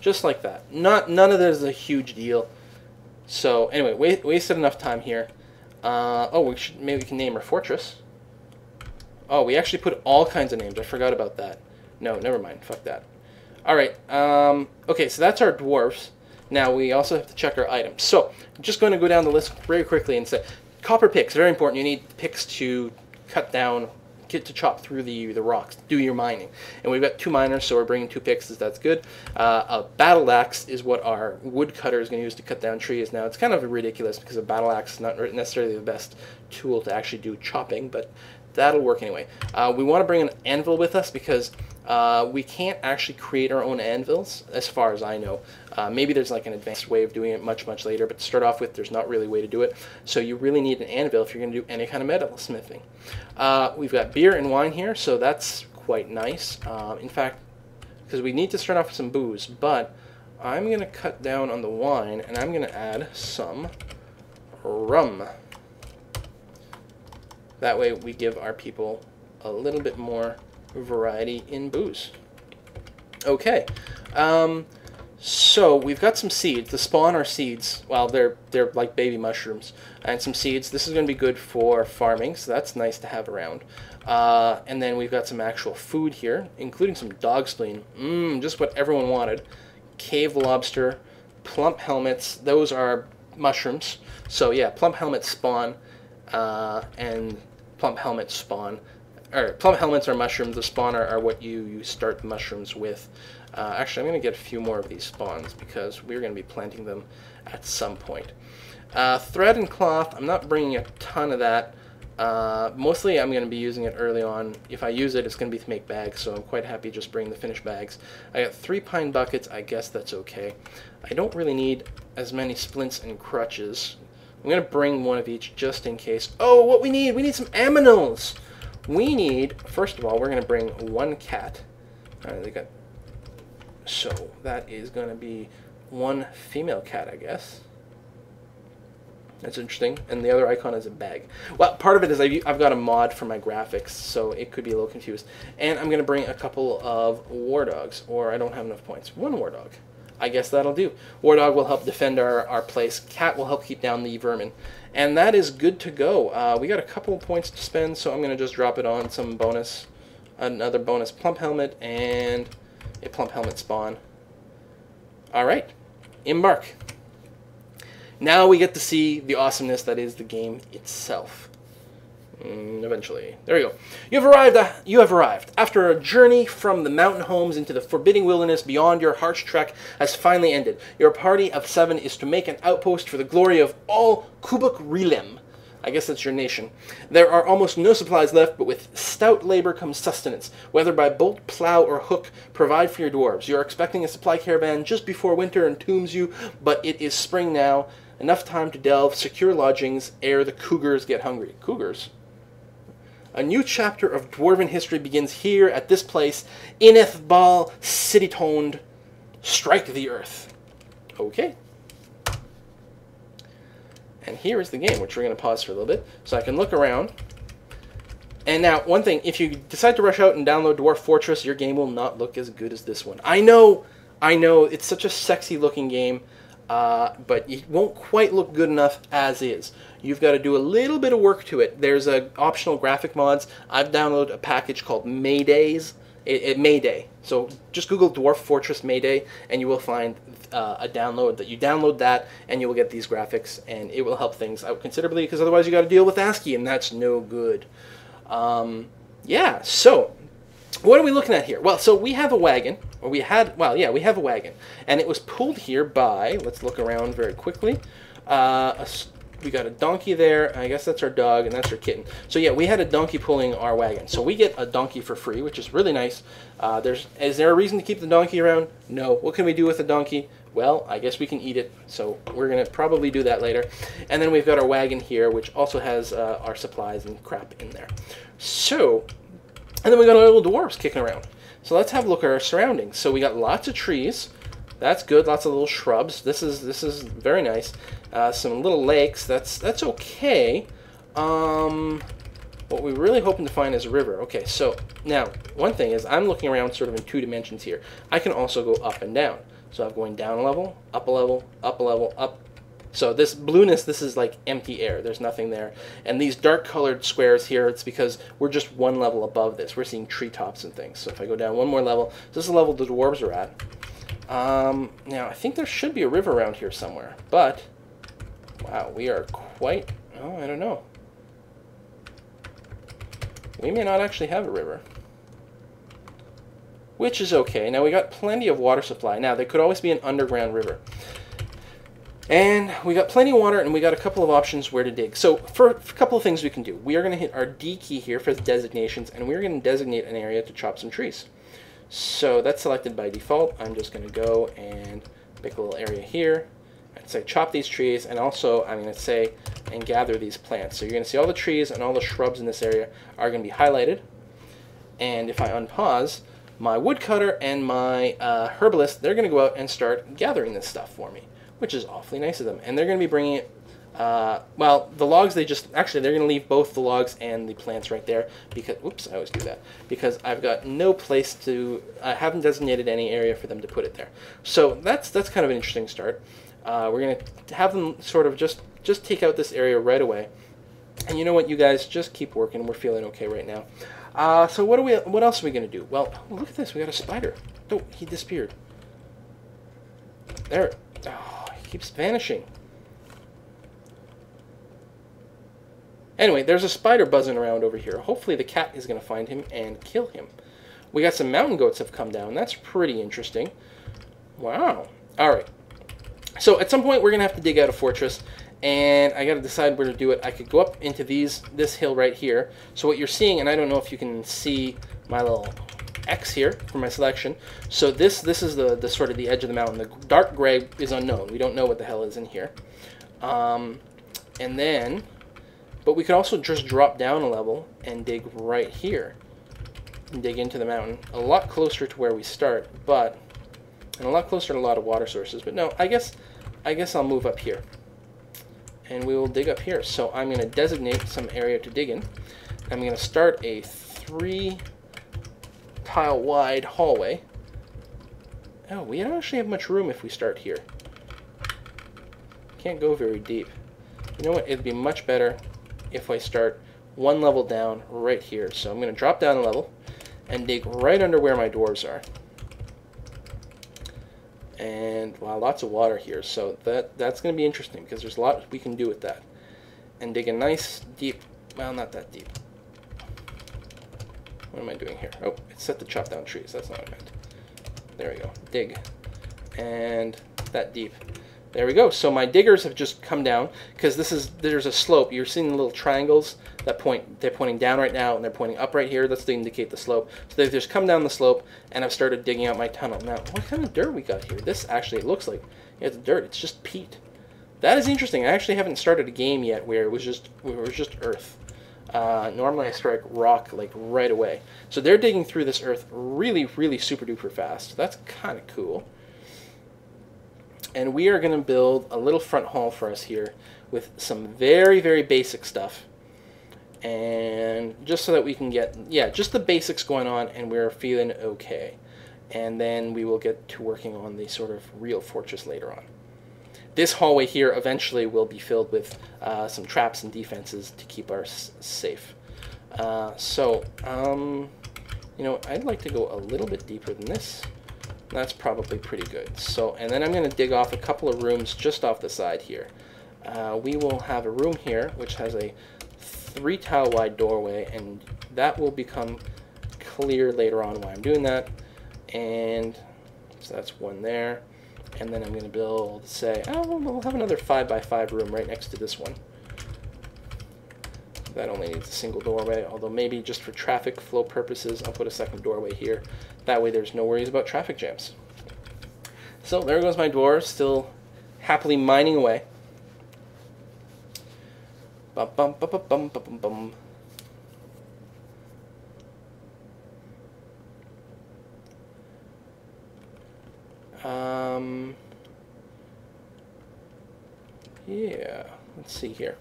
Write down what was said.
Just like that. None of this is a huge deal. So anyway, wasted enough time here. Oh, maybe we can name our fortress. Oh, we actually put all kinds of names. I forgot about that. No, never mind. Fuck that. All right. Okay, so that's our dwarves. Now we also have to check our items. So I'm just going to go down the list very quickly and say, copper picks, very important. You need picks to cut down, to chop through the rocks, do your mining. And we've got 2 miners, so we're bringing 2 picks, that's good. A battle axe is what our woodcutter is going to use to cut down trees. Now, it's kind of ridiculous because a battle axe is not necessarily the best tool to actually do chopping, but that'll work anyway. We want to bring an anvil with us because we can't actually create our own anvils, as far as I know. Maybe there's like an advanced way of doing it much later, but to start off with, there's not really a way to do it. So you really need an anvil if you're going to do any kind of metal smithing. We've got beer and wine here, so that's quite nice. In fact, because we need to start off with some booze, but I'm going to cut down on the wine, and I'm going to add some rum. That way we give our people a little bit more variety in booze. Okay, so we've got some seeds. To spawn our seeds, well, they're like baby mushrooms, and some seeds. This is going to be good for farming, so that's nice to have around. And then we've got some actual food here, including some dog spleen. Just what everyone wanted. Cave lobster, plump helmets. Those are mushrooms. So yeah, plump helmets spawn, and plump helmets spawn. Or plump helmets are mushrooms. The spawn are what you start the mushrooms with. Actually, I'm going to get a few more of these spawns because we're going to be planting them at some point. Thread and cloth, I'm not bringing a ton of that. Mostly I'm going to be using it early on. If I use it, it's going to be to make bags, so I'm quite happy just bringing the finished bags. I got 3 pine buckets. I guess that's okay. I don't really need as many splints and crutches. I'm going to bring one of each just in case. Oh, what we need some aminals. We need, first of all, we're going to bring 1 cat. So that is going to be 1 female cat, I guess. That's interesting. And the other icon is a bag. Well, part of it is I've got a mod for my graphics, so it could be a little confused. And I'm going to bring a couple of war dogs, or I don't have enough points. 1 war dog. I guess that'll do. War dog will help defend our place. Cat will help keep down the vermin. And that is good to go. We got a couple of points to spend, so I'm going to just drop it on some bonus. Another bonus plump helmet and a plump helmet spawn. Alright. Embark. Now we get to see the awesomeness that is the game itself. Eventually. There you go. You have arrived. After a journey from the mountain homes into the forbidding wilderness beyond, your harsh trek has finally ended. Your party of 7 is to make an outpost for the glory of all Kubuk Rilem. I guess that's your nation. There are almost no supplies left, but with stout labor comes sustenance. Whether by bolt, plow, or hook, provide for your dwarves. You are expecting a supply caravan just before winter entombs you, but it is spring now. Enough time to delve, secure lodgings, ere the cougars get hungry. Cougars? A new chapter of dwarven history begins here at this place, Ineth Bal City Toned. Strike the earth. Okay. And here is the game, which we're going to pause for a little bit, so I can look around. And now, one thing, if you decide to rush out and download Dwarf Fortress, your game will not look as good as this one. I know, it's such a sexy looking game, but it won't quite look good enough as is. You've got to do a little bit of work to it. There's optional graphic mods. I've downloaded a package called Mayday. So just Google Dwarf Fortress Mayday, and you will find a download that you download that, and you will get these graphics, and it will help things out considerably, because otherwise you got to deal with ASCII, and that's no good. Yeah, so what are we looking at here? Well, so we have a wagon, or we have a wagon, and it was pulled here by, let's look around very quickly, we got a donkey there, I guess that's our dog, and that's our kitten. So yeah, we had a donkey pulling our wagon. So we get a donkey for free, which is really nice. Is there a reason to keep the donkey around? No. What can we do with the donkey? Well, I guess we can eat it, so we're going to probably do that later. And then we've got our wagon here, which also has our supplies and crap in there. So, and then we got our little dwarves kicking around. So let's have a look at our surroundings. So we got lots of trees. That's good. Lots of little shrubs. This is very nice. Some little lakes. That's okay. What we're really hoping to find is a river. Okay, so now, one thing is I'm looking around sort of in 2 dimensions here. I can also go up and down. So I'm going down a level, up a level, up a level, up. So this blueness, this is like empty air. There's nothing there. And these dark colored squares here, it's because we're just 1 level above this. We're seeing treetops and things. So if I go down 1 more level, this is the level the dwarves are at. Now, I think there should be a river around here somewhere. But, wow, we are quite... Oh, I don't know. We may not actually have a river. Which is okay. Now, we got plenty of water supply. Now, there could always be an underground river. And we got plenty of water, and we got a couple of options where to dig. So, for a couple of things we can do. We are going to hit our D key here for designations, and we're going to designate an area to chop some trees. So, that's selected by default. I'm just going to go and pick a little area here. And say chop these trees, and also I'm going to say and gather these plants. So you're going to see all the trees and all the shrubs in this area are going to be highlighted. And if I unpause, my woodcutter and my herbalist, they're going to go out and start gathering this stuff for me, which is awfully nice of them. And they're going to be bringing it, well, the logs, they're going to leave both the logs and the plants right there because, whoops, I always do that, because I've got no place to, I haven't designated any area for them to put it there. So that's kind of an interesting start. We're going to have them sort of just take out this area right away. And you know what, you guys, just keep working. We're feeling okay right now. So what else are we going to do? Well, look at this. We got a spider. Oh, he disappeared. There. Oh, he keeps vanishing. Anyway, there's a spider buzzing around over here. Hopefully the cat is going to find him and kill him. We got some mountain goats have come down. That's pretty interesting. Wow. All right. So at some point we're going to have to dig out a fortress, and I got to decide where to do it. I could go up into this hill right here. So what you're seeing, and I don't know if you can see my little X here for my selection. So this is the sort of the edge of the mountain. The dark gray is unknown. We don't know what the hell is in here. And then, but we could also just drop down a level and dig right here. And dig into the mountain. A lot closer to where we start, and a lot closer to a lot of water sources. But no, I guess I'll move up here. And we will dig up here. So I'm going to designate some area to dig in. I'm going to start a 3 tile wide hallway. Oh, we don't actually have much room if we start here. Can't go very deep. You know what? It'd be much better if I start 1 level down right here. So I'm going to drop down a level and dig right under where my dwarves are. And wow, lots of water here, so that's going to be interesting because there's a lot we can do with that. And dig a nice deep, well, not that deep. What am I doing here? Oh, it's set to chop down trees. That's not what I meant. There we go. Dig. And that deep. There we go. So my diggers have just come down because there's a slope. You're seeing the little triangles that point. They're pointing down right now and they're pointing up right here. That's to indicate the slope. So they've just come down the slope and I've started digging out my tunnel. Now, what kind of dirt we got here? This actually looks like it's dirt. It's just peat. That is interesting. I actually haven't started a game yet where it was just earth. Normally I strike rock like right away. So they're digging through this earth really, really super duper fast. That's kind of cool. And we are going to build a little front hall for us here with some very, very basic stuff. And just so that we can get, yeah, just the basics going on and we're feeling okay. And then we will get to working on the sort of real fortress later on. This hallway here eventually will be filled with some traps and defenses to keep us safe. You know, I'd like to go a little bit deeper than this. That's probably pretty good. So, and then I'm going to dig off a couple of rooms just off the side here. We will have a room here which has a 3 tile wide doorway, and that will become clear later on why I'm doing that. And so that's one there. And then I'm going to build, say, oh, we'll have another 5 by 5 room right next to this one. That only needs a single doorway, although maybe just for traffic flow purposes, I'll put a second doorway here. That way there's no worries about traffic jams. So there goes my dwarves, still happily mining away. Bum, bum, bum, bum, bum, bum, bum. Yeah, let's see here.